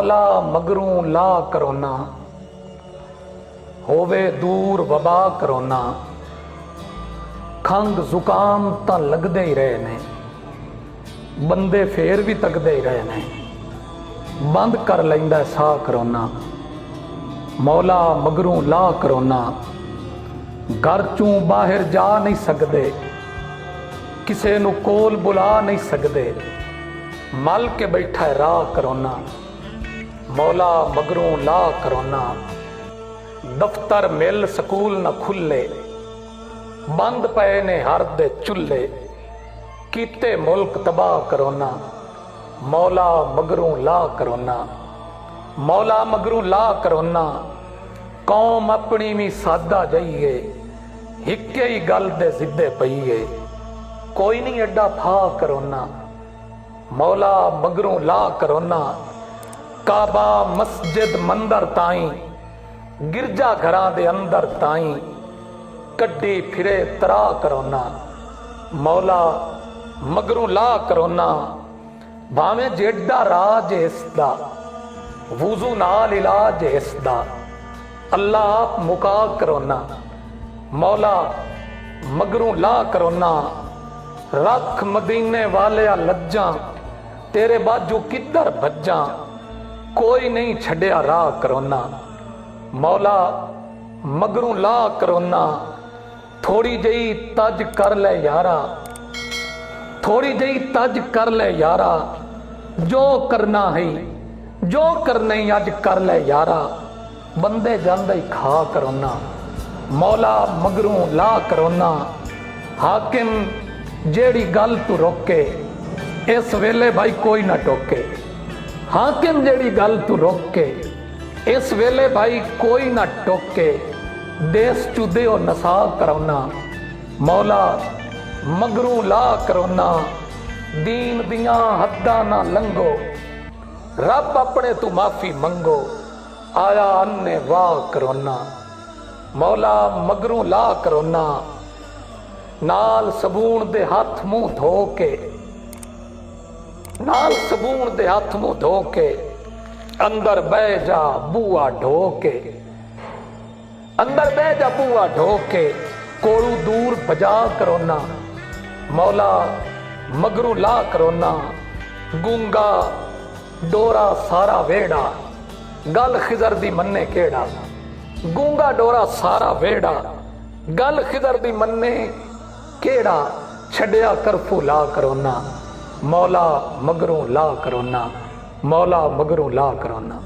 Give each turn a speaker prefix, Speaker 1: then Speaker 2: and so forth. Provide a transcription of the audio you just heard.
Speaker 1: मौला मगरूं ला करोना, होवे दूर वबा करोना। खंघ जुकाम तां लगदे ही रहे ने, बंदे फेर भी तकदे ही रहे ने। बंद कर लैंदा साह करोना, मौला मगरूं ला करोना। घर चों बाहर जा नहीं सकदे, किसे नू कोल बुला नहीं सकदे। मल के बैठा है राह करोना, मौला मगरूं ला करोना। दफ्तर मिल स्कूल न खुले, बंद पए ने हर दे चुल्ले। कीते मुल्क तबाह करोना, मौला मगरूं ला करोना। मौला मगरूं ला करोना। कौम अपनी भी सादा जाइए, हिक्के ही गल दे जिद्दे पईए। कोई नहीं एडा फा करोना, मौला मगरूं ला करोना। काबा मस्जिद मंदर ताई, गिरजा घरां दे अंदर ताई। कड्डी फिरे तरा करोना, मौला मगरूं ला करोना। भावें जेड़ा राज इसदा, वुजू नाल इलाज इसदा। अल्लाह आप मुका करोना, मौला मगरूं ला करोना। रख मदीने वाले लज्जा, तेरे बाजू किधर भज्जा। कोई नहीं छड़िया राह करोना, मौला मगरूं ला करोना। थोड़ी जही तज कर ले यारा, थोड़ी जही तज कर ले यारा। जो करना है जो करना ही अज कर ले यारा। बंदे जांदे ही खा करोना, मौला मगरूं ला करोना। हाकिम जेड़ी गल तू रोके, इस वेले भाई कोई ना टोके। हाकिम जेड़ी गल तू रोके, इस वेले भाई कोई ना टोके। देश चुदे और नसा करोना, मौला मगरूं ला करोना। दीन दियां हद्दां ना लंघो, रब अपने तू माफी मंगो। आया अन्ने वाह करोना, मौला मगरूं ला करोना। नाल सबून दे हाथ मुंह धो के, नाल सबून दे हाथ मुंह धो के। अंदर बह जा बूआ ढो के, अंदर बह जा बूआ ढो के। कोलू दूर बजा करोना, मौला मगरूं ला करोना। गूंगा डोरा सारा वेड़ा, गल खिजर दी मन्ने केड़ा। गूंगा डोरा सारा वेड़ा, गल खिजर दी मन्ने केड़ा। छड़िया करफू ला करोना, मौला मगरूं ला करोना। मौला मगरूं ला करोना।